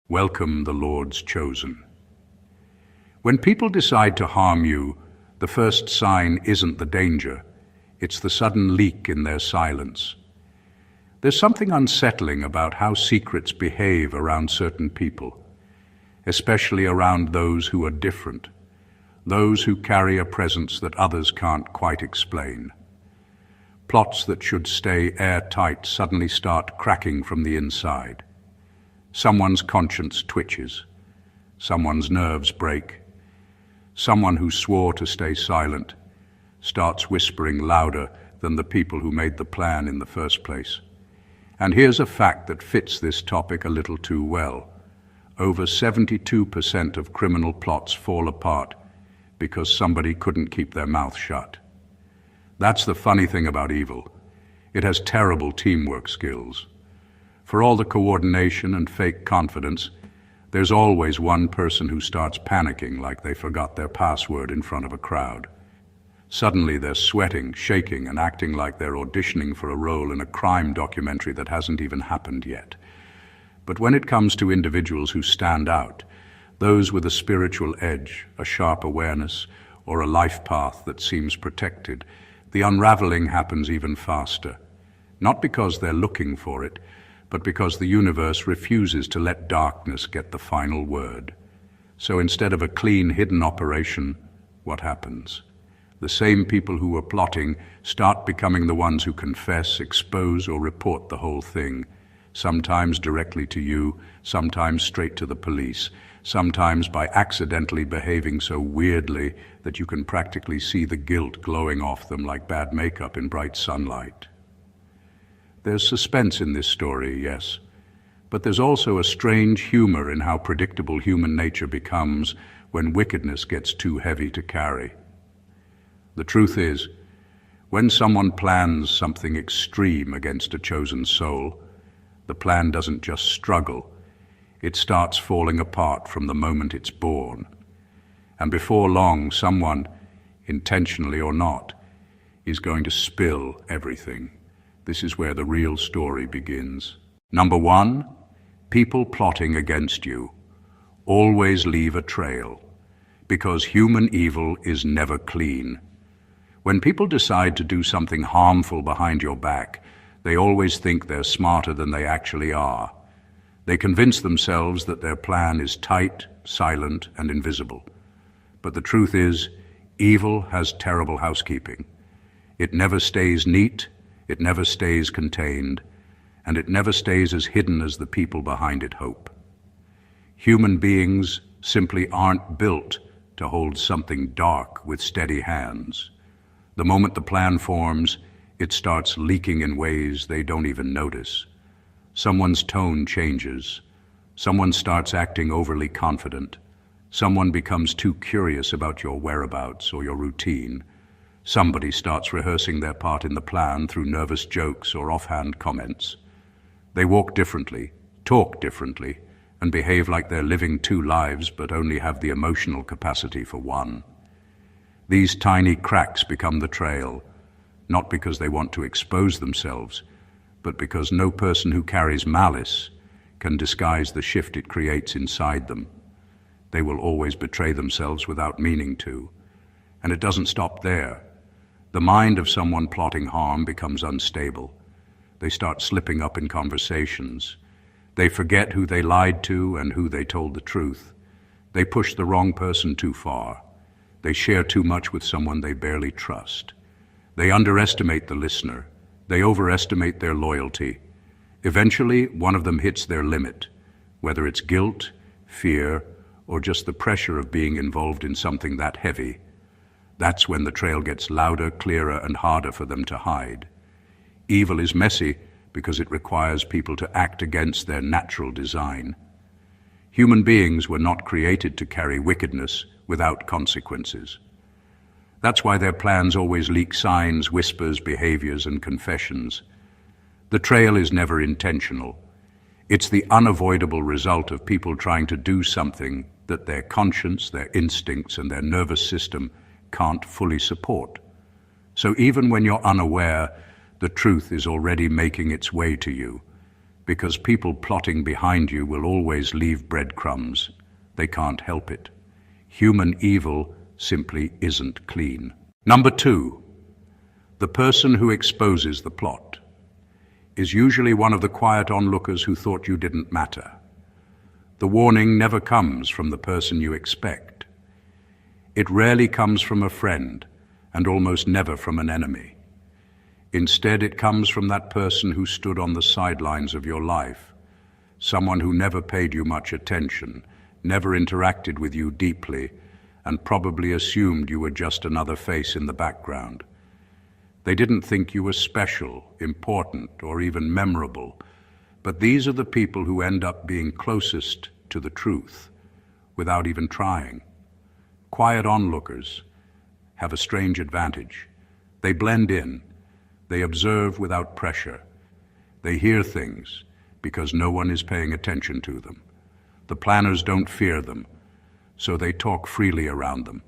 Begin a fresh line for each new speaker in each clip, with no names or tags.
Welcome the Lord's chosen. When people decide to harm you, the first sign isn't the danger, it's the sudden leak in their silence. There's something unsettling about how secrets behave around certain people, especially around those who are different, those who carry a presence that others can't quite explain. Plots that should stay airtight suddenly start cracking from the inside. Someone's conscience twitches. Someone's nerves break. Someone who swore to stay silent starts whispering louder than the people who made the plan in the first place. And here's a fact that fits this topic a little too well. Over 72% of criminal plots fall apart because somebody couldn't keep their mouth shut. That's the funny thing about evil. It has terrible teamwork skills. For all the coordination and fake confidence, there's always one person who starts panicking like they forgot their password in front of a crowd. Suddenly they're sweating, shaking, and acting like they're auditioning for a role in a crime documentary that hasn't even happened yet. But when it comes to individuals who stand out, those with a spiritual edge, a sharp awareness, or a life path that seems protected, the unraveling happens even faster. Not because they're looking for it, but because the universe refuses to let darkness get the final word. So instead of a clean, hidden operation, what happens? The same people who were plotting start becoming the ones who confess, expose, or report the whole thing, sometimes directly to you, sometimes straight to the police, sometimes by accidentally behaving so weirdly that you can practically see the guilt glowing off them like bad makeup in bright sunlight. There's suspense in this story, yes, but there's also a strange humor in how predictable human nature becomes when wickedness gets too heavy to carry. The truth is, when someone plans something extreme against a chosen soul, the plan doesn't just struggle, it starts falling apart from the moment it's born. And before long, someone, intentionally or not, is going to spill everything. This is where the real story begins. Number one, people plotting against you. Always leave a trail, because human evil is never clean. When people decide to do something harmful behind your back, they always think they're smarter than they actually are. They convince themselves that their plan is tight, silent, and invisible. But the truth is, evil has terrible housekeeping. It never stays neat, it never stays contained, and it never stays as hidden as the people behind it hope. Human beings simply aren't built to hold something dark with steady hands. The moment the plan forms, it starts leaking in ways they don't even notice. Someone's tone changes. Someone starts acting overly confident. Someone becomes too curious about your whereabouts or your routine. Somebody starts rehearsing their part in the plan through nervous jokes or offhand comments. They walk differently, talk differently, and behave like they're living two lives but only have the emotional capacity for one. These tiny cracks become the trail, not because they want to expose themselves, but because no person who carries malice can disguise the shift it creates inside them. They will always betray themselves without meaning to. And it doesn't stop there. The mind of someone plotting harm becomes unstable. They start slipping up in conversations. They forget who they lied to and who they told the truth. They push the wrong person too far. They share too much with someone they barely trust. They underestimate the listener. They overestimate their loyalty. Eventually, one of them hits their limit, whether it's guilt, fear, or just the pressure of being involved in something that heavy. That's when the trail gets louder, clearer, and harder for them to hide. Evil is messy because it requires people to act against their natural design. Human beings were not created to carry wickedness without consequences. That's why their plans always leak signs, whispers, behaviors, and confessions. The trail is never intentional. It's the unavoidable result of people trying to do something that their conscience, their instincts, and their nervous system can't fully support. So even when you're unaware, the truth is already making its way to you. because people plotting behind you will always leave breadcrumbs. They can't help it. Human evil simply isn't clean. Number 2, the person who exposes the plot is usually one of the quiet onlookers who thought you didn't matter. The warning never comes from the person you expect. It rarely comes from a friend, and almost never from an enemy. Instead, it comes from that person who stood on the sidelines of your life, someone who never paid you much attention, never interacted with you deeply, and probably assumed you were just another face in the background. They didn't think you were special, important, or even memorable, but these are the people who end up being closest to the truth without even trying. Quiet onlookers have a strange advantage. They blend in. They observe without pressure. They hear things because no one is paying attention to them. The planners don't fear them, so they talk freely around them.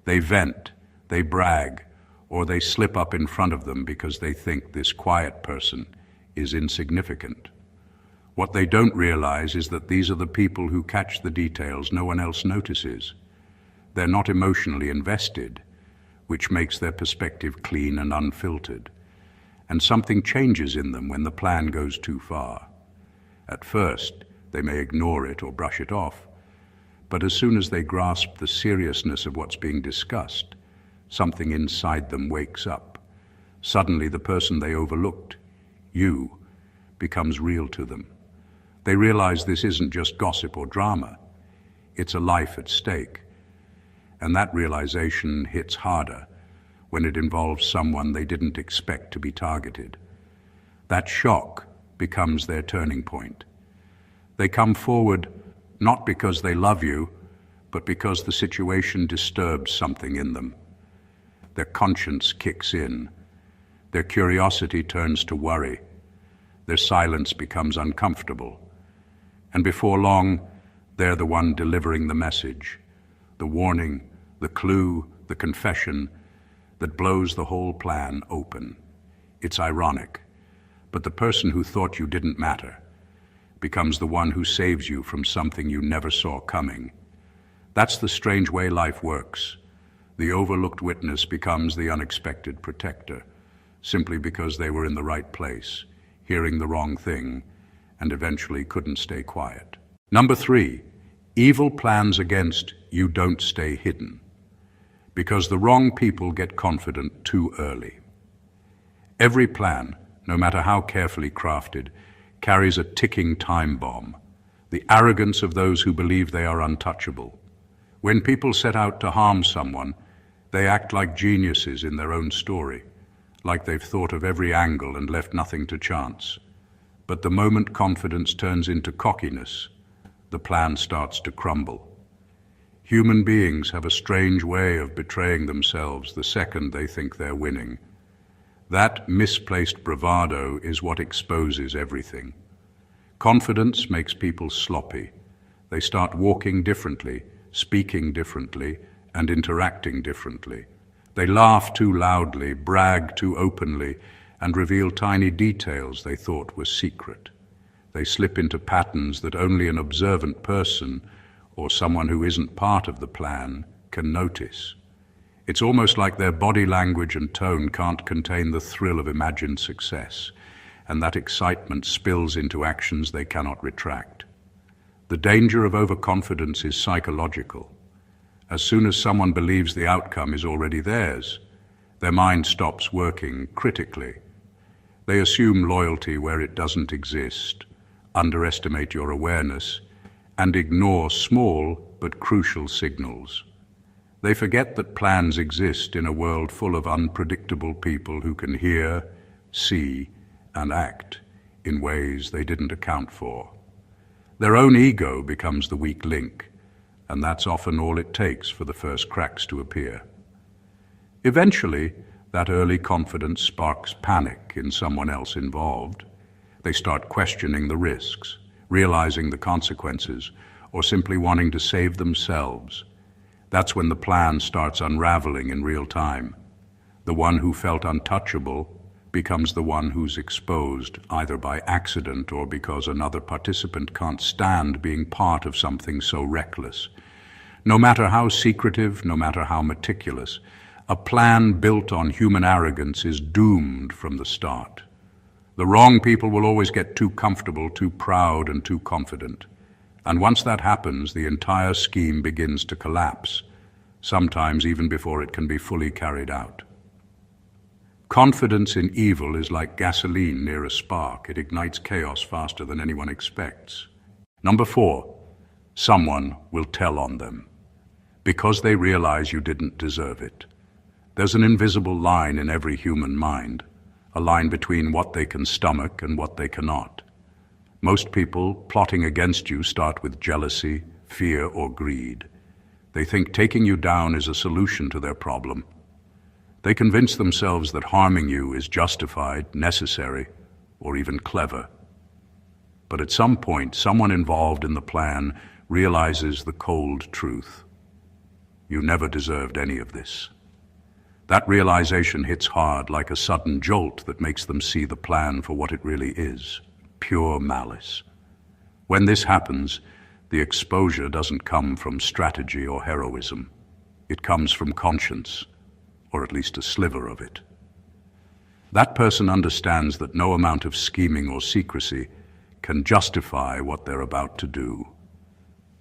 They vent, they brag, or they slip up in front of them because they think this quiet person is insignificant. What they don't realize is that these are the people who catch the details no one else notices. They're not emotionally invested, which makes their perspective clean and unfiltered. And something changes in them when the plan goes too far. At first, they may ignore it or brush it off, but as soon as they grasp the seriousness of what's being discussed, something inside them wakes up. Suddenly, the person they overlooked, you, becomes real to them. They realize this isn't just gossip or drama. It's a life at stake. And that realization hits harder when it involves someone they didn't expect to be targeted. That shock becomes their turning point. They come forward not because they love you, but because the situation disturbs something in them. Their conscience kicks in. Their curiosity turns to worry. Their silence becomes uncomfortable. And before long, they're the one delivering the message, the warning, the clue, the confession that blows the whole plan open. It's ironic, but the person who thought you didn't matter becomes the one who saves you from something you never saw coming. That's the strange way life works. The overlooked witness becomes the unexpected protector, simply because they were in the right place, hearing the wrong thing, and eventually couldn't stay quiet. Number 3, evil plans against you don't stay hidden, because the wrong people get confident too early. Every plan, no matter how carefully crafted, carries a ticking time bomb, the arrogance of those who believe they are untouchable. When people set out to harm someone, they act like geniuses in their own story, like they've thought of every angle and left nothing to chance. But the moment confidence turns into cockiness, the plan starts to crumble. Human beings have a strange way of betraying themselves the second they think they're winning. That misplaced bravado is what exposes everything. Confidence makes people sloppy. They start walking differently, speaking differently, and interacting differently. They laugh too loudly, brag too openly, and reveal tiny details they thought were secret. They slip into patterns that only an observant person or someone who isn't part of the plan can notice. It's almost like their body language and tone can't contain the thrill of imagined success, and that excitement spills into actions they cannot retract. The danger of overconfidence is psychological. As soon as someone believes the outcome is already theirs, their mind stops working critically. They assume loyalty where it doesn't exist, underestimate your awareness, and ignore small but crucial signals. They forget that plans exist in a world full of unpredictable people who can hear, see, and act in ways they didn't account for. Their own ego becomes the weak link, and that's often all it takes for the first cracks to appear. Eventually, that early confidence sparks panic in someone else involved. They start questioning the risks, realizing the consequences, or simply wanting to save themselves. That's when the plan starts unraveling in real time. The one who felt untouchable becomes the one who's exposed, either by accident or because another participant can't stand being part of something so reckless. No matter how secretive, no matter how meticulous, a plan built on human arrogance is doomed from the start. The wrong people will always get too comfortable, too proud, and too confident. And once that happens, the entire scheme begins to collapse, sometimes even before it can be fully carried out. Confidence in evil is like gasoline near a spark. It ignites chaos faster than anyone expects. Number 4, someone will tell on them because they realize you didn't deserve it. There's an invisible line in every human mind, a line between what they can stomach and what they cannot. Most people plotting against you start with jealousy, fear, or greed. They think taking you down is a solution to their problem. They convince themselves that harming you is justified, necessary, or even clever. But at some point, someone involved in the plan realizes the cold truth. You never deserved any of this. That realization hits hard, like a sudden jolt that makes them see the plan for what it really is, pure malice. When this happens, the exposure doesn't come from strategy or heroism. It comes from conscience, or at least a sliver of it. That person understands that no amount of scheming or secrecy can justify what they're about to do.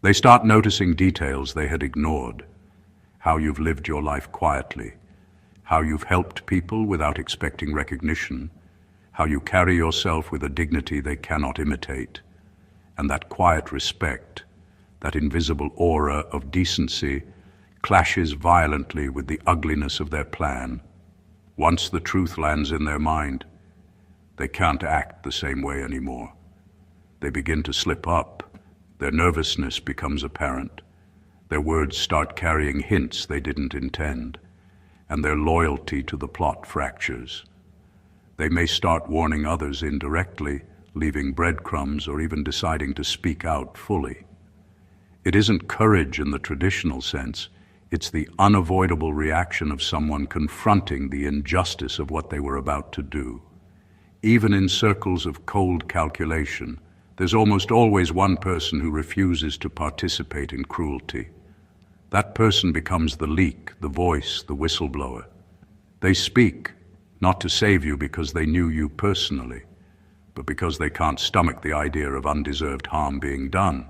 They start noticing details they had ignored: how you've lived your life quietly, how you've helped people without expecting recognition, how you carry yourself with a dignity they cannot imitate, and that quiet respect, that invisible aura of decency, clashes violently with the ugliness of their plan. Once the truth lands in their mind, they can't act the same way anymore. They begin to slip up. Their nervousness becomes apparent. Their words start carrying hints they didn't intend, and their loyalty to the plot fractures. They may start warning others indirectly, leaving breadcrumbs, or even deciding to speak out fully. It isn't courage in the traditional sense. It's the unavoidable reaction of someone confronting the injustice of what they were about to do. Even in circles of cold calculation, there's almost always one person who refuses to participate in cruelty. That person becomes the leak, the voice, the whistleblower. They speak, not to save you because they knew you personally, but because they can't stomach the idea of undeserved harm being done.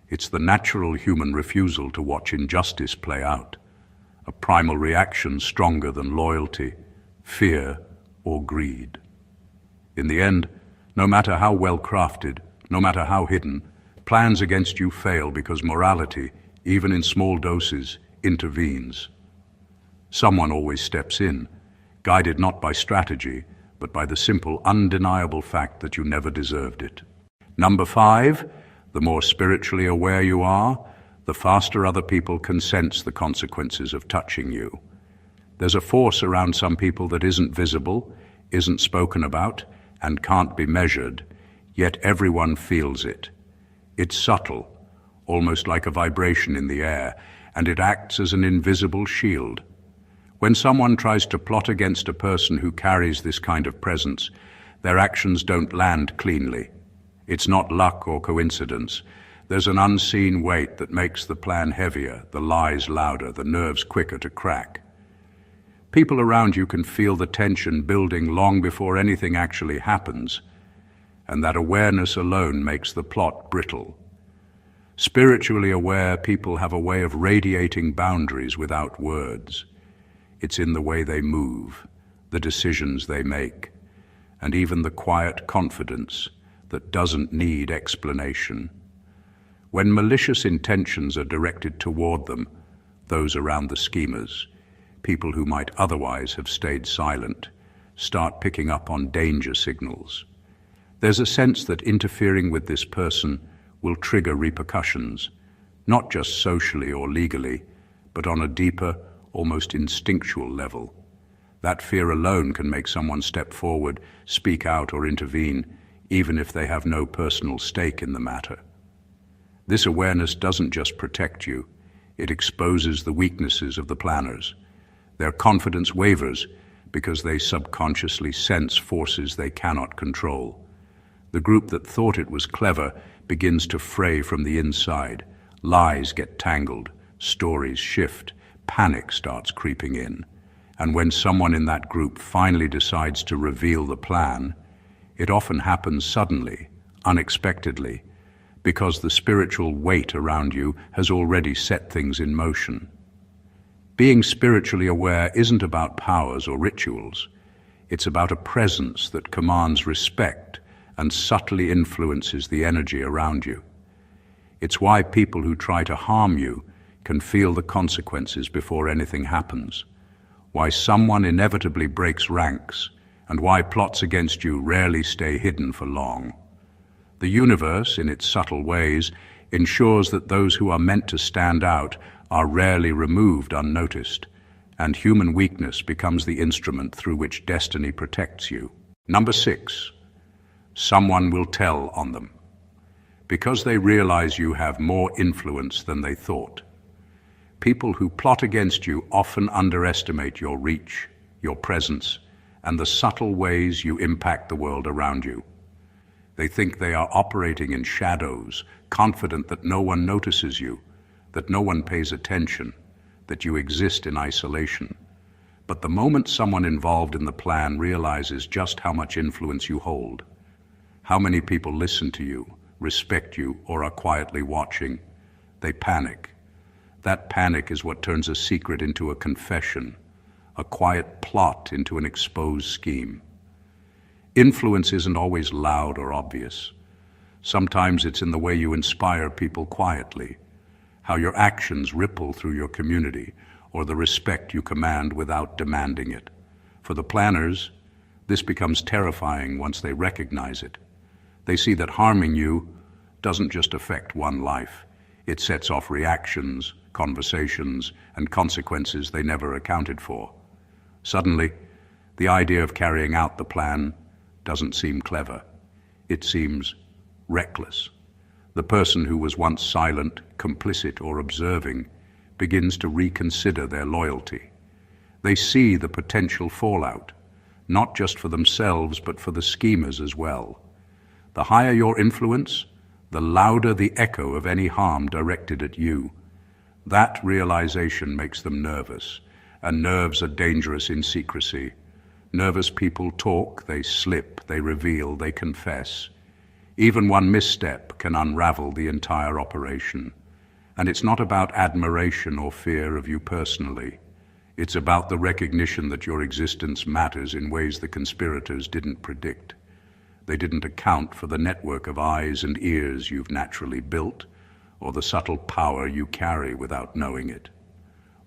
It's the natural human refusal to watch injustice play out, a primal reaction stronger than loyalty, fear, or greed. In the end, no matter how well crafted, no matter how hidden, plans against you fail because morality, even in small doses, intervenes. Someone always steps in, guided not by strategy, but by the simple, undeniable fact that you never deserved it. Number 5, the more spiritually aware you are, the faster other people can sense the consequences of touching you. There's a force around some people that isn't visible, isn't spoken about, and can't be measured, yet everyone feels it. It's subtle, almost like a vibration in the air, and it acts as an invisible shield. When someone tries to plot against a person who carries this kind of presence, their actions don't land cleanly. It's not luck or coincidence. There's an unseen weight that makes the plan heavier, the lies louder, the nerves quicker to crack. People around you can feel the tension building long before anything actually happens, and that awareness alone makes the plot brittle. Spiritually aware people have a way of radiating boundaries without words. It's in the way they move, the decisions they make, and even the quiet confidence that doesn't need explanation. When malicious intentions are directed toward them, those around the schemers, people who might otherwise have stayed silent, start picking up on danger signals. There's a sense that interfering with this person will trigger repercussions, not just socially or legally, but on a deeper, almost instinctual level. That fear alone can make someone step forward, speak out, or intervene, even if they have no personal stake in the matter. This awareness doesn't just protect you, it exposes the weaknesses of the planners. Their confidence wavers because they subconsciously sense forces they cannot control. The group that thought it was clever begins to fray from the inside. Lies get tangled, stories shift, panic starts creeping in. And when someone in that group finally decides to reveal the plan, it often happens suddenly, unexpectedly, because the spiritual weight around you has already set things in motion. Being spiritually aware isn't about powers or rituals. It's about a presence that commands respect and subtly influences the energy around you. It's why people who try to harm you can feel the consequences before anything happens, why someone inevitably breaks ranks, and why plots against you rarely stay hidden for long. The universe, in its subtle ways, ensures that those who are meant to stand out are rarely removed unnoticed, and human weakness becomes the instrument through which destiny protects you. Number 6, someone will tell on them, because they realize you have more influence than they thought. People who plot against you often underestimate your reach, your presence, and the subtle ways you impact the world around you. They think they are operating in shadows, confident that no one notices you, that no one pays attention, that you exist in isolation. But the moment someone involved in the plan realizes just how much influence you hold, how many people listen to you, respect you, or are quietly watching, they panic. That panic is what turns a secret into a confession, a quiet plot into an exposed scheme. Influence isn't always loud or obvious. Sometimes it's in the way you inspire people quietly, how your actions ripple through your community, or the respect you command without demanding it. For the planners, this becomes terrifying once they recognize it. They see that harming you doesn't just affect one life. It sets off reactions, conversations, and consequences they never accounted for. Suddenly, the idea of carrying out the plan doesn't seem clever. It seems reckless. The person who was once silent, complicit, or observing begins to reconsider their loyalty. They see the potential fallout, not just for themselves, but for the schemers as well. The higher your influence, the louder the echo of any harm directed at you. That realization makes them nervous, and nerves are dangerous in secrecy. Nervous people talk, they slip, they reveal, they confess. Even one misstep can unravel the entire operation. And it's not about admiration or fear of you personally. It's about the recognition that your existence matters in ways the conspirators didn't predict. They didn't account for the network of eyes and ears you've naturally built, or the subtle power you carry without knowing it.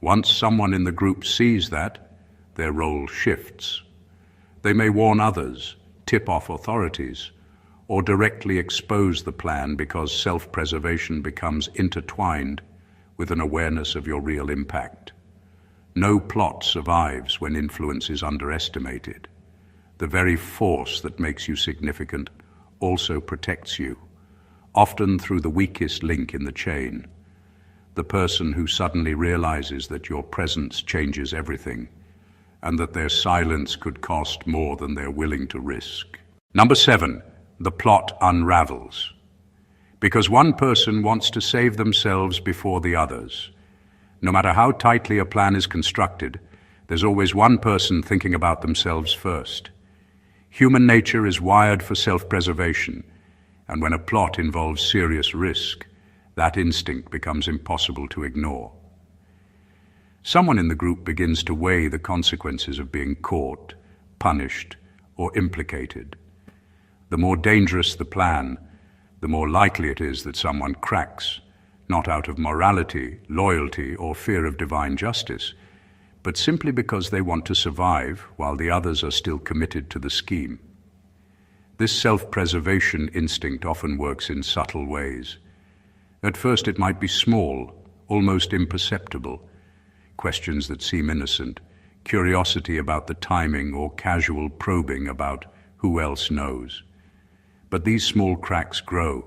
Once someone in the group sees that, their role shifts. They may warn others, tip off authorities, or directly expose the plan because self-preservation becomes intertwined with an awareness of your real impact. No plot survives when influence is underestimated. The very force that makes you significant also protects you, often through the weakest link in the chain, the person who suddenly realizes that your presence changes everything, and that their silence could cost more than they're willing to risk. Number 7, the plot unravels. Because one person wants to save themselves before the others. No matter how tightly a plan is constructed, there's always one person thinking about themselves first. Human nature is wired for self-preservation, and when a plot involves serious risk, that instinct becomes impossible to ignore. Someone in the group begins to weigh the consequences of being caught, punished, or implicated. The more dangerous the plan, the more likely it is that someone cracks, not out of morality, loyalty, or fear of divine justice, but simply because they want to survive while the others are still committed to the scheme. This self-preservation instinct often works in subtle ways. At first it might be small, almost imperceptible, questions that seem innocent, curiosity about the timing, or casual probing about who else knows. But these small cracks grow.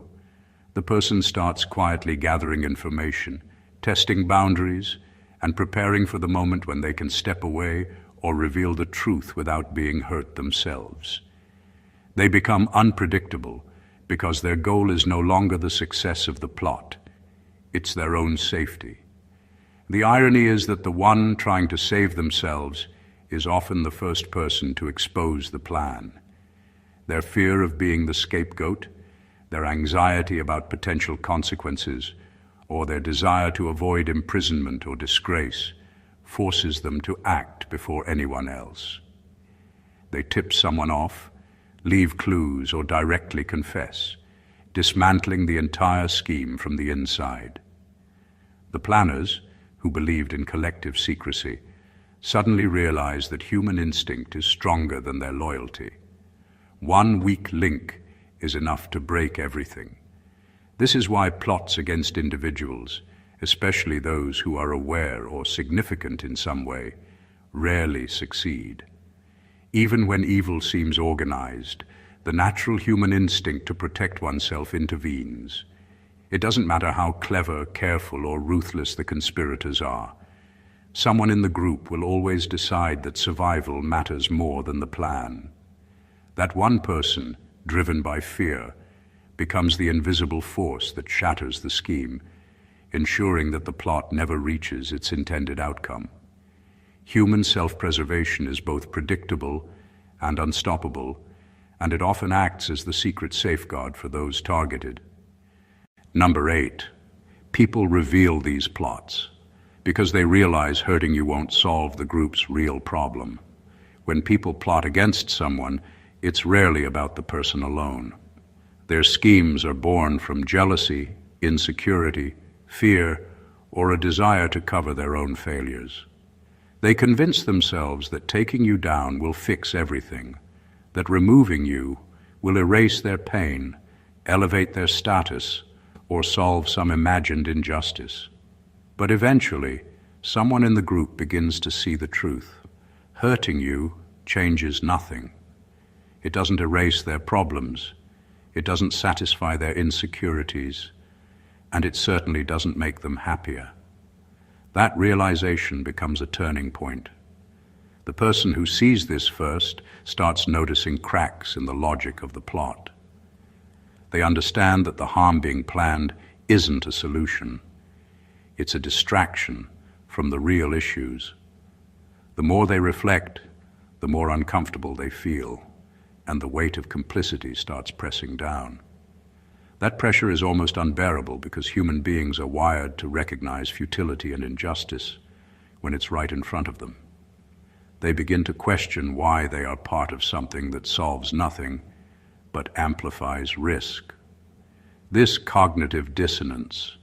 The person starts quietly gathering information, testing boundaries, and preparing for the moment when they can step away or reveal the truth without being hurt themselves. They become unpredictable because their goal is no longer the success of the plot. It's their own safety. The irony is that the one trying to save themselves is often the first person to expose the plan. Their fear of being the scapegoat, their anxiety about potential consequences, or their desire to avoid imprisonment or disgrace forces them to act before anyone else. They tip someone off, leave clues, or directly confess, dismantling the entire scheme from the inside. The planners, who believed in collective secrecy, suddenly realized that human instinct is stronger than their loyalty. One weak link is enough to break everything. This is why plots against individuals, especially those who are aware or significant in some way, rarely succeed. Even when evil seems organized, the natural human instinct to protect oneself intervenes. It doesn't matter how clever, careful, or ruthless the conspirators are. Someone in the group will always decide that survival matters more than the plan. That one person, driven by fear, becomes the invisible force that shatters the scheme, ensuring that the plot never reaches its intended outcome. Human self-preservation is both predictable and unstoppable, and it often acts as the secret safeguard for those targeted. Number 8, people reveal these plots because they realize hurting you won't solve the group's real problem. When people plot against someone, it's rarely about the person alone. Their schemes are born from jealousy, insecurity, fear, or a desire to cover their own failures. They convince themselves that taking you down will fix everything, that removing you will erase their pain, elevate their status, or solve some imagined injustice. But eventually, someone in the group begins to see the truth. Hurting you changes nothing. It doesn't erase their problems, it doesn't satisfy their insecurities, and it certainly doesn't make them happier. That realization becomes a turning point. The person who sees this first starts noticing cracks in the logic of the plot. They understand that the harm being planned isn't a solution. It's a distraction from the real issues. The more they reflect, the more uncomfortable they feel, and the weight of complicity starts pressing down. That pressure is almost unbearable because human beings are wired to recognize futility and injustice when it's right in front of them. They begin to question why they are part of something that solves nothing but amplifies risk. This cognitive dissonance,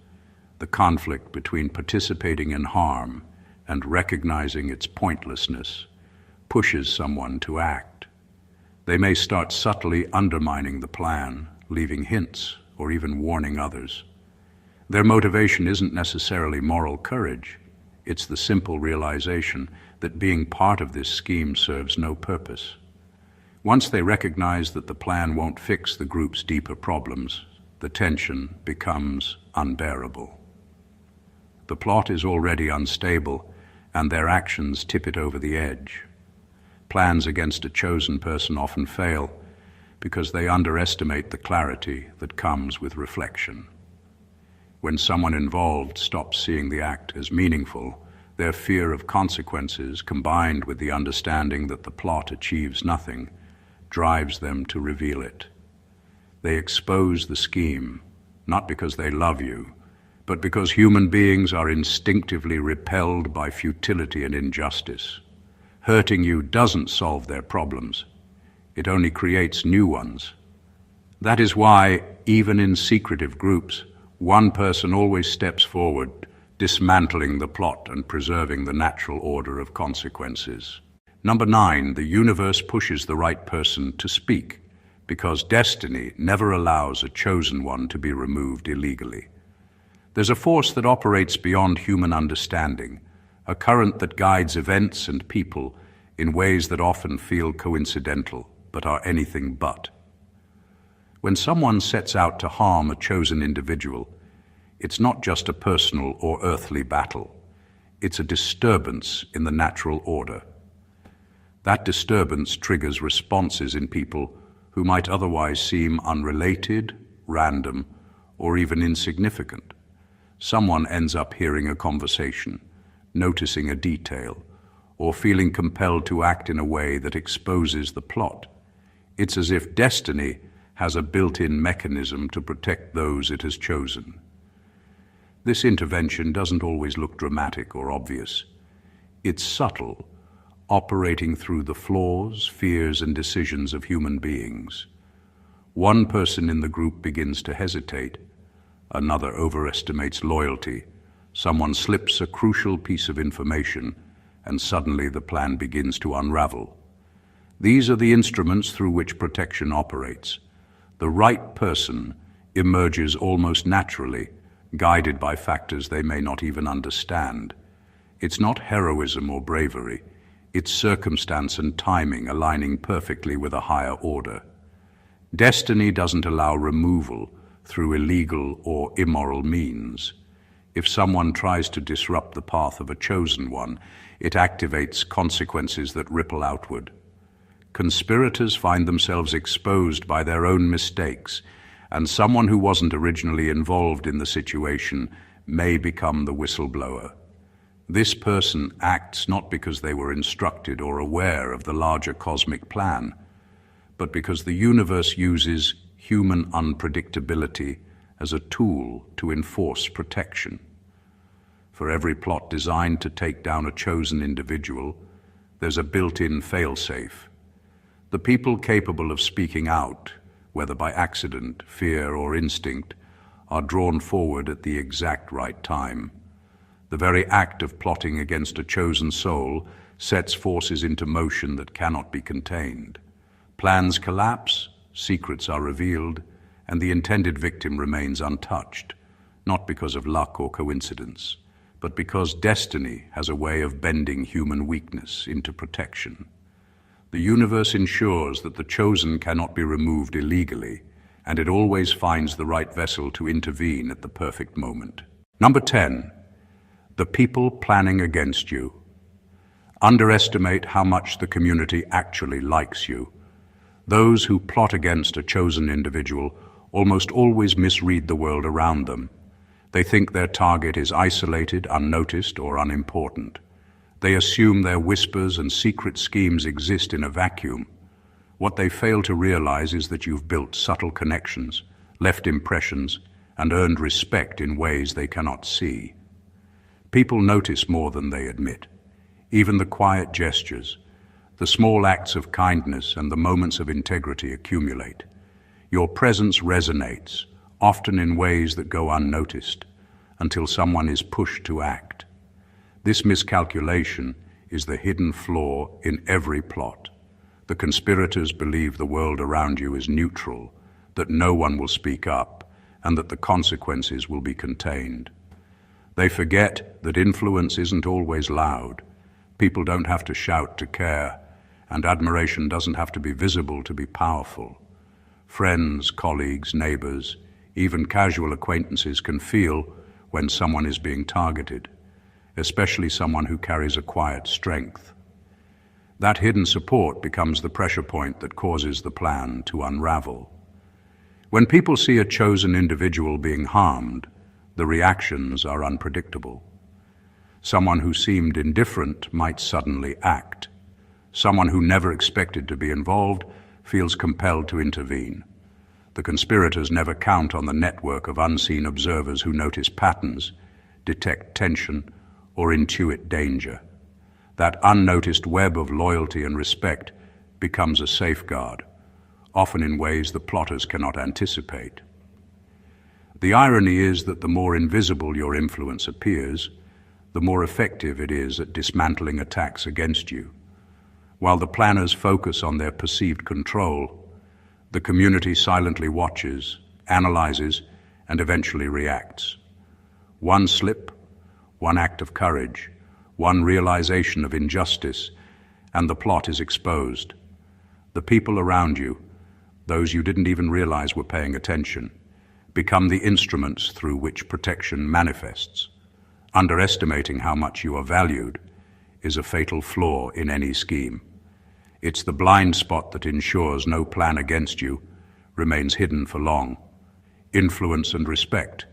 the conflict between participating in harm and recognizing its pointlessness, pushes someone to act. They may start subtly undermining the plan, leaving hints or even warning others. Their motivation isn't necessarily moral courage. It's the simple realization that being part of this scheme serves no purpose. Once they recognize that the plan won't fix the group's deeper problems, the tension becomes unbearable. The plot is already unstable, and their actions tip it over the edge. Plans against a chosen person often fail because they underestimate the clarity that comes with reflection. When someone involved stops seeing the act as meaningful, their fear of consequences, combined with the understanding that the plot achieves nothing, drives them to reveal it. They expose the scheme, not because they love you, but because human beings are instinctively repelled by futility and injustice. Hurting you doesn't solve their problems. It only creates new ones. That is why, even in secretive groups, one person always steps forward, dismantling the plot and preserving the natural order of consequences. Number 9, the universe pushes the right person to speak, because destiny never allows a chosen one to be removed illegally. There's a force that operates beyond human understanding, a current that guides events and people in ways that often feel coincidental, but are anything but. When someone sets out to harm a chosen individual, it's not just a personal or earthly battle. It's a disturbance in the natural order. That disturbance triggers responses in people who might otherwise seem unrelated, random, or even insignificant. Someone ends up hearing a conversation, noticing a detail, or feeling compelled to act in a way that exposes the plot. It's as if destiny has a built-in mechanism to protect those it has chosen. This intervention doesn't always look dramatic or obvious. It's subtle, operating through the flaws, fears, and decisions of human beings. One person in the group begins to hesitate. Another overestimates loyalty. Someone slips a crucial piece of information, and suddenly the plan begins to unravel. These are the instruments through which protection operates. The right person emerges almost naturally, guided by factors they may not even understand. It's not heroism or bravery. It's circumstance and timing aligning perfectly with a higher order. Destiny doesn't allow removal through illegal or immoral means. If someone tries to disrupt the path of a chosen one, it activates consequences that ripple outward. Conspirators find themselves exposed by their own mistakes, and someone who wasn't originally involved in the situation may become the whistleblower. This person acts not because they were instructed or aware of the larger cosmic plan, but because the universe uses human unpredictability as a tool to enforce protection. For every plot designed to take down a chosen individual, there's a built-in fail-safe. The people capable of speaking out, whether by accident, fear, or instinct, are drawn forward at the exact right time. The very act of plotting against a chosen soul sets forces into motion that cannot be contained. Plans collapse, secrets are revealed, and the intended victim remains untouched, not because of luck or coincidence, but because destiny has a way of bending human weakness into protection. The universe ensures that the chosen cannot be removed illegally, and it always finds the right vessel to intervene at the perfect moment. Number 10. The people planning against you. Underestimate how much the community actually likes you. Those who plot against a chosen individual almost always misread the world around them. They think their target is isolated, unnoticed, or unimportant. They assume their whispers and secret schemes exist in a vacuum. What they fail to realize is that you've built subtle connections, left impressions, and earned respect in ways they cannot see. People notice more than they admit. Even the quiet gestures, the small acts of kindness, and the moments of integrity accumulate. Your presence resonates, often in ways that go unnoticed, until someone is pushed to act. This miscalculation is the hidden flaw in every plot. The conspirators believe the world around you is neutral, that no one will speak up, and that the consequences will be contained. They forget that influence isn't always loud. People don't have to shout to care, and admiration doesn't have to be visible to be powerful. Friends, colleagues, neighbors, even casual acquaintances can feel when someone is being targeted, especially someone who carries a quiet strength. That hidden support becomes the pressure point that causes the plan to unravel. When people see a chosen individual being harmed, the reactions are unpredictable. Someone who seemed indifferent might suddenly act. Someone who never expected to be involved feels compelled to intervene. The conspirators never count on the network of unseen observers who notice patterns, detect tension, or intuit danger. That unnoticed web of loyalty and respect becomes a safeguard, often in ways the plotters cannot anticipate. The irony is that the more invisible your influence appears, the more effective it is at dismantling attacks against you. While the planners focus on their perceived control, the community silently watches, analyzes, and eventually reacts. One slip, one act of courage, one realization of injustice, and the plot is exposed. The people around you, those you didn't even realize were paying attention, become the instruments through which protection manifests. Underestimating how much you are valued is a fatal flaw in any scheme. It's the blind spot that ensures no plan against you remains hidden for long. Influence and respect,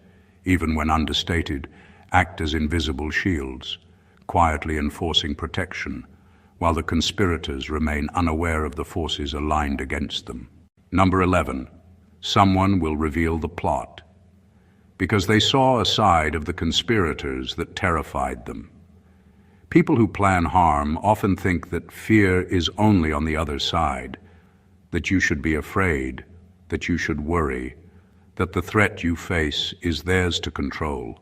even when understated, act as invisible shields, quietly enforcing protection, while the conspirators remain unaware of the forces aligned against them. Number 11. Someone will reveal the plot, because they saw a side of the conspirators that terrified them. People who plan harm often think that fear is only on the other side, that you should be afraid, that you should worry, that the threat you face is theirs to control.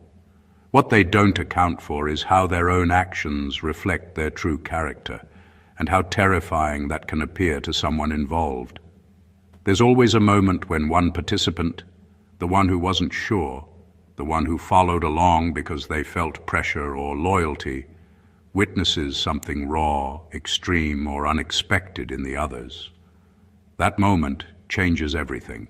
What they don't account for is how their own actions reflect their true character, and how terrifying that can appear to someone involved. There's always a moment when one participant, the one who wasn't sure, the one who followed along because they felt pressure or loyalty, witnesses something raw, extreme, or unexpected in the others. That moment changes everything.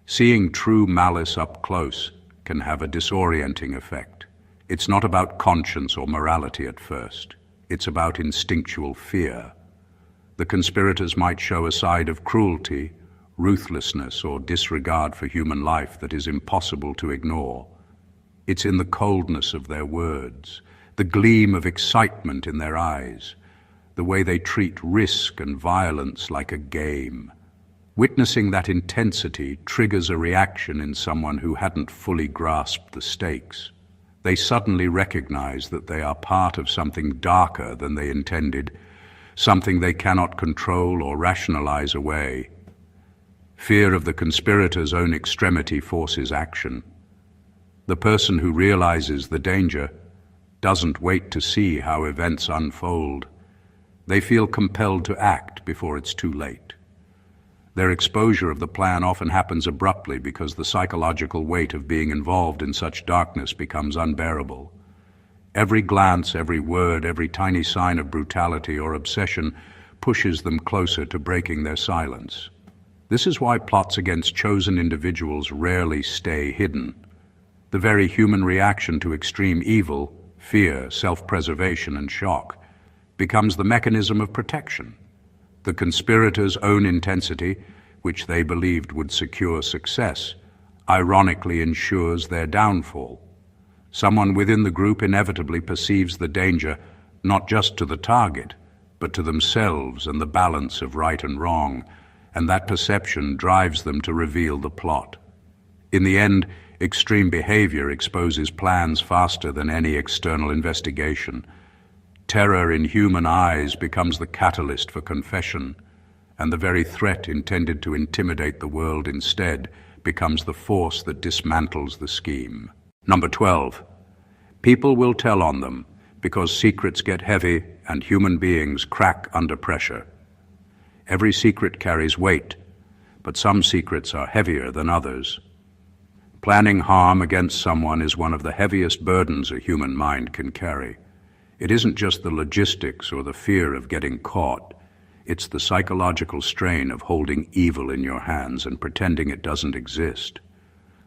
Seeing true malice up close can have a disorienting effect. It's not about conscience or morality at first. It's about instinctual fear. The conspirators might show a side of cruelty, ruthlessness, or disregard for human life that is impossible to ignore. It's in the coldness of their words, the gleam of excitement in their eyes, the way they treat risk and violence like a game. Witnessing that intensity triggers a reaction in someone who hadn't fully grasped the stakes. They suddenly recognize that they are part of something darker than they intended, something they cannot control or rationalize away. Fear of the conspirator's own extremity forces action. The person who realizes the danger doesn't wait to see how events unfold. They feel compelled to act before it's too late. Their exposure of the plan often happens abruptly because the psychological weight of being involved in such darkness becomes unbearable. Every glance, every word, every tiny sign of brutality or obsession pushes them closer to breaking their silence. This is why plots against chosen individuals rarely stay hidden. The very human reaction to extreme evil, fear, self-preservation, and shock, becomes the mechanism of protection. The conspirators' own intensity, which they believed would secure success, ironically ensures their downfall. Someone within the group inevitably perceives the danger not just to the target, but to themselves and the balance of right and wrong, and that perception drives them to reveal the plot. In the end, extreme behavior exposes plans faster than any external investigation. Terror in human eyes becomes the catalyst for confession, and the very threat intended to intimidate the world instead becomes the force that dismantles the scheme. Number 12. People will tell on them because secrets get heavy and human beings crack under pressure. Every secret carries weight, but some secrets are heavier than others. Planning harm against someone is one of the heaviest burdens a human mind can carry. It isn't just the logistics or the fear of getting caught. It's the psychological strain of holding evil in your hands and pretending it doesn't exist.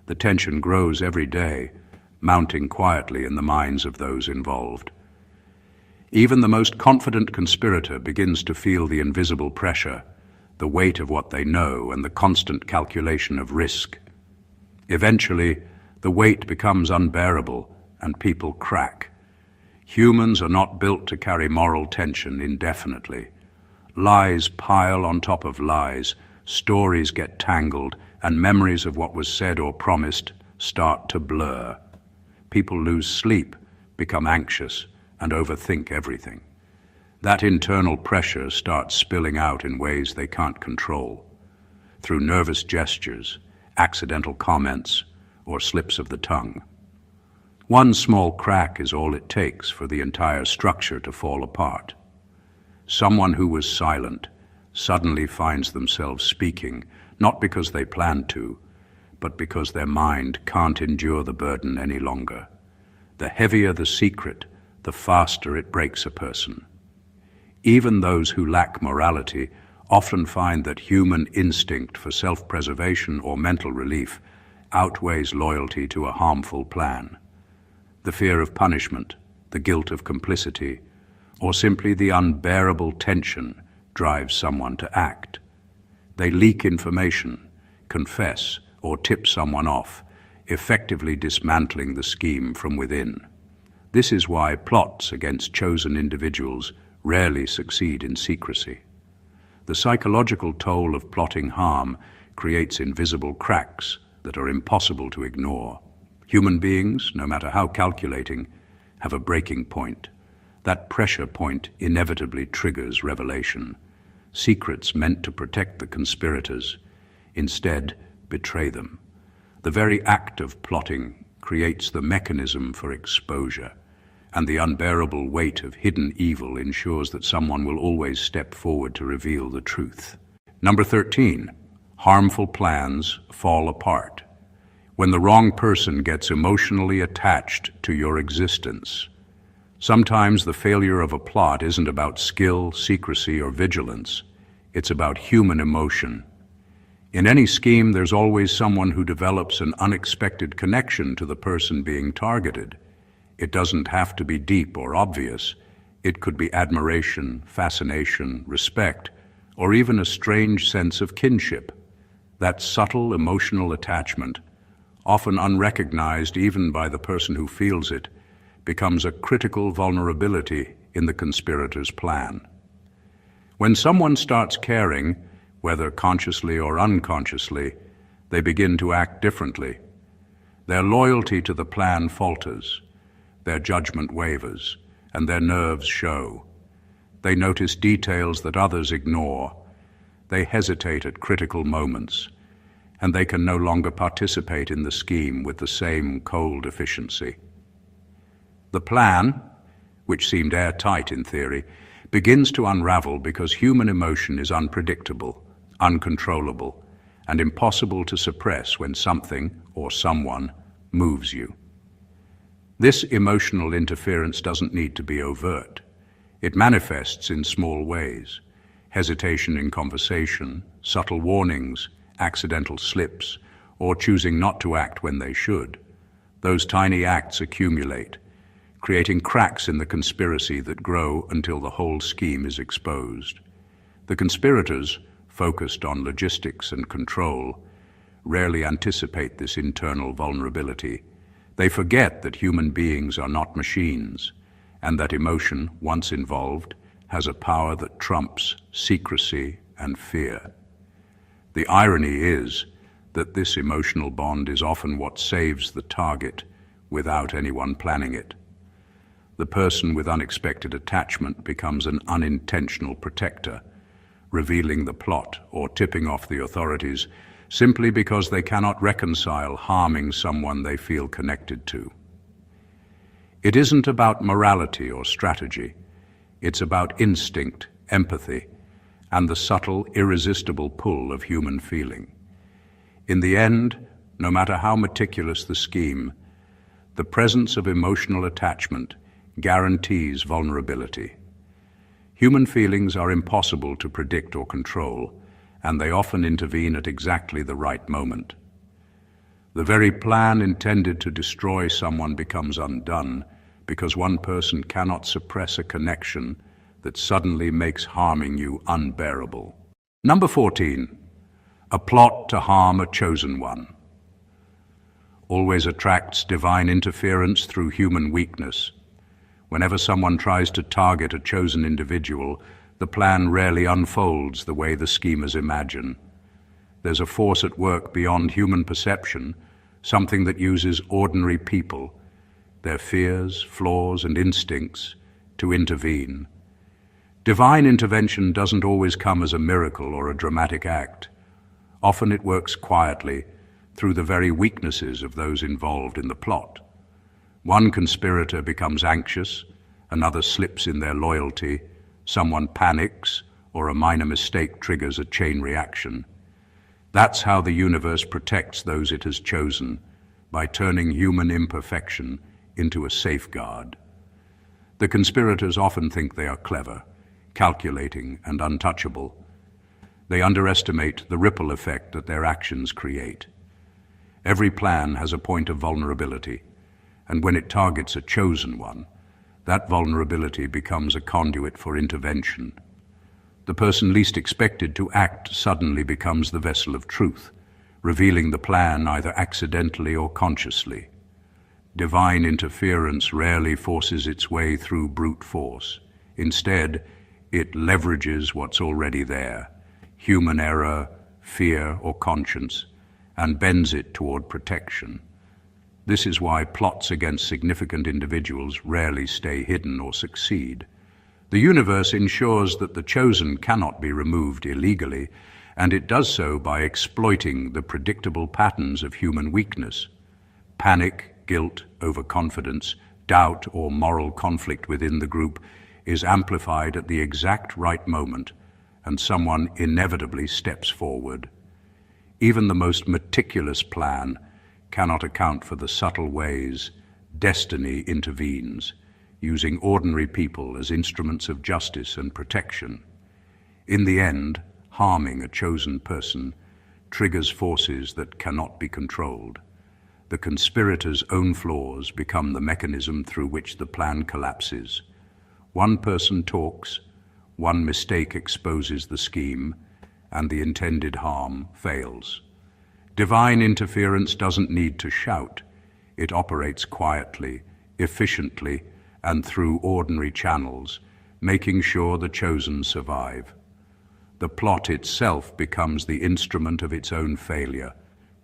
The tension grows every day, mounting quietly in the minds of those involved. Even the most confident conspirator begins to feel the invisible pressure, the weight of what they know, and the constant calculation of risk. Eventually, the weight becomes unbearable and people crack. Humans are not built to carry moral tension indefinitely. Lies pile on top of lies, stories get tangled, and memories of what was said or promised start to blur. People lose sleep, become anxious, and overthink everything. That internal pressure starts spilling out in ways they can't control, through nervous gestures, accidental comments, or slips of the tongue. One small crack is all it takes for the entire structure to fall apart. Someone who was silent suddenly finds themselves speaking, not because they planned to, but because their mind can't endure the burden any longer. The heavier the secret, the faster it breaks a person. Even those who lack morality often find that human instinct for self-preservation or mental relief outweighs loyalty to a harmful plan. The fear of punishment, the guilt of complicity, or simply the unbearable tension drives someone to act. They leak information, confess, or tip someone off, effectively dismantling the scheme from within. This is why plots against chosen individuals rarely succeed in secrecy. The psychological toll of plotting harm creates invisible cracks that are impossible to ignore. Human beings, no matter how calculating, have a breaking point. That pressure point inevitably triggers revelation. Secrets meant to protect the conspirators instead betray them. The very act of plotting creates the mechanism for exposure, and the unbearable weight of hidden evil ensures that someone will always step forward to reveal the truth. Number 13, harmful plans fall apart. When the wrong person gets emotionally attached to your existence. Sometimes the failure of a plot isn't about skill, secrecy, or vigilance. It's about human emotion. In any scheme, there's always someone who develops an unexpected connection to the person being targeted. It doesn't have to be deep or obvious. It could be admiration, fascination, respect, or even a strange sense of kinship. That subtle emotional attachment, often unrecognized even by the person who feels it, becomes a critical vulnerability in the conspirator's plan. When someone starts caring, whether consciously or unconsciously, they begin to act differently. Their loyalty to the plan falters, their judgment wavers, and their nerves show. They notice details that others ignore. They hesitate at critical moments, and they can no longer participate in the scheme with the same cold efficiency. The plan, which seemed airtight in theory, begins to unravel because human emotion is unpredictable, uncontrollable, and impossible to suppress when something or someone moves you. This emotional interference doesn't need to be overt. It manifests in small ways: hesitation in conversation, subtle warnings, accidental slips, or choosing not to act when they should. Those tiny acts accumulate, creating cracks in the conspiracy that grow until the whole scheme is exposed. The conspirators, focused on logistics and control, rarely anticipate this internal vulnerability. They forget that human beings are not machines, and that emotion, once involved, has a power that trumps secrecy and fear. The irony is that this emotional bond is often what saves the target without anyone planning it. The person with unexpected attachment becomes an unintentional protector, revealing the plot or tipping off the authorities simply because they cannot reconcile harming someone they feel connected to. It isn't about morality or strategy. It's about instinct, empathy, and the subtle, irresistible pull of human feeling. In the end, no matter how meticulous the scheme, the presence of emotional attachment guarantees vulnerability. Human feelings are impossible to predict or control, and they often intervene at exactly the right moment. The very plan intended to destroy someone becomes undone because one person cannot suppress a connection that suddenly makes harming you unbearable. Number 14, a plot to harm a chosen one. Always attracts divine interference through human weakness. Whenever someone tries to target a chosen individual, the plan rarely unfolds the way the schemers imagine. There's a force at work beyond human perception, something that uses ordinary people, their fears, flaws, and instincts, to intervene. Divine intervention doesn't always come as a miracle or a dramatic act. Often it works quietly, through the very weaknesses of those involved in the plot. One conspirator becomes anxious, another slips in their loyalty, someone panics, or a minor mistake triggers a chain reaction. That's how the universe protects those it has chosen, by turning human imperfection into a safeguard. The conspirators often think they are clever, calculating, and untouchable. They underestimate the ripple effect that their actions create. Every plan has a point of vulnerability, and when it targets a chosen one, that vulnerability becomes a conduit for intervention. The person least expected to act suddenly becomes the vessel of truth, revealing the plan either accidentally or consciously. Divine interference rarely forces its way through brute force. Instead, it leverages what's already there, human error, fear, or conscience, and bends it toward protection. This is why plots against significant individuals rarely stay hidden or succeed. The universe ensures that the chosen cannot be removed illegally, and it does so by exploiting the predictable patterns of human weakness. Panic, guilt, overconfidence, doubt, or moral conflict within the group is amplified at the exact right moment, and someone inevitably steps forward. Even the most meticulous plan cannot account for the subtle ways destiny intervenes, using ordinary people as instruments of justice and protection. In the end, harming a chosen person triggers forces that cannot be controlled. The conspirator's own flaws become the mechanism through which the plan collapses. One person talks, one mistake exposes the scheme, and the intended harm fails. Divine interference doesn't need to shout. It operates quietly, efficiently, and through ordinary channels, making sure the chosen survive. The plot itself becomes the instrument of its own failure,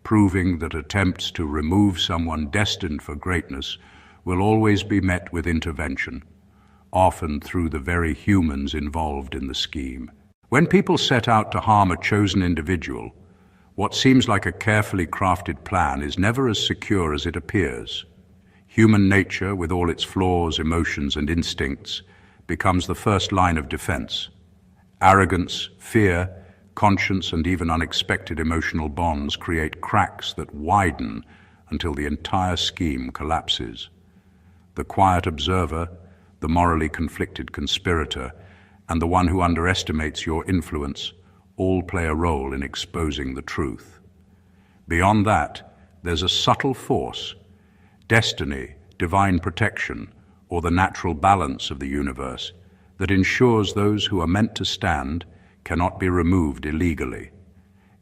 proving that attempts to remove someone destined for greatness will always be met with intervention, often through the very humans involved in the scheme. When people set out to harm a chosen individual, what seems like a carefully crafted plan is never as secure as it appears. Human nature, with all its flaws, emotions, and instincts, becomes the first line of defense. Arrogance, fear, conscience, and even unexpected emotional bonds create cracks that widen until the entire scheme collapses. The quiet observer, the morally conflicted conspirator, and the one who underestimates your influence all play a role in exposing the truth. Beyond that, there's a subtle force, destiny, divine protection, or the natural balance of the universe that ensures those who are meant to stand cannot be removed illegally.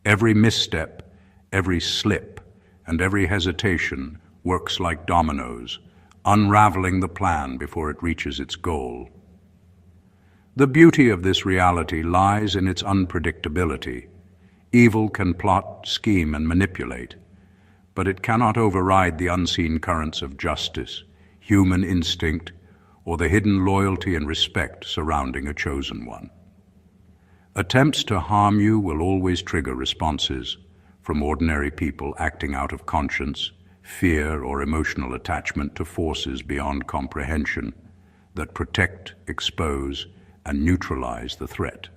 Every misstep, every slip, and every hesitation works like dominoes, unraveling the plan before it reaches its goal. The beauty of this reality lies in its unpredictability. Evil can plot, scheme, and manipulate, but it cannot override the unseen currents of justice, human instinct, or the hidden loyalty and respect surrounding a chosen one. Attempts to harm you will always trigger responses from ordinary people acting out of conscience, fear, or emotional attachment to forces beyond comprehension that protect, expose, and neutralize the threat.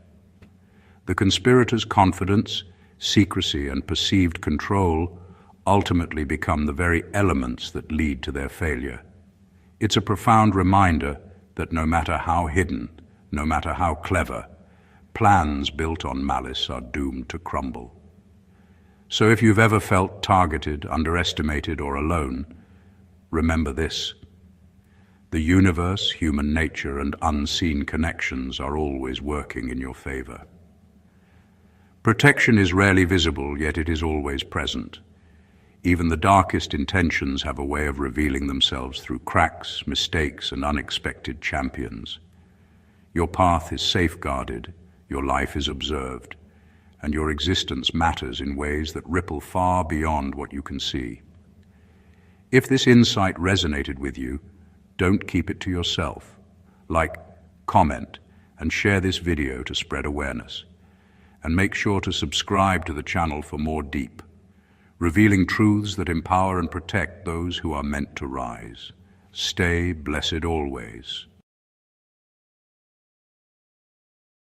The conspirator's confidence, secrecy, and perceived control ultimately become the very elements that lead to their failure. It's a profound reminder that no matter how hidden, no matter how clever, plans built on malice are doomed to crumble. So if you've ever felt targeted, underestimated, or alone, remember this. The universe, human nature, and unseen connections are always working in your favor. Protection is rarely visible, yet it is always present. Even the darkest intentions have a way of revealing themselves through cracks, mistakes, and unexpected champions. Your path is safeguarded, your life is observed, and your existence matters in ways that ripple far beyond what you can see. If this insight resonated with you, don't keep it to yourself. Like, comment, and share this video to spread awareness. And make sure to subscribe to the channel for more deep, revealing truths that empower and protect those who are meant to rise. Stay blessed always.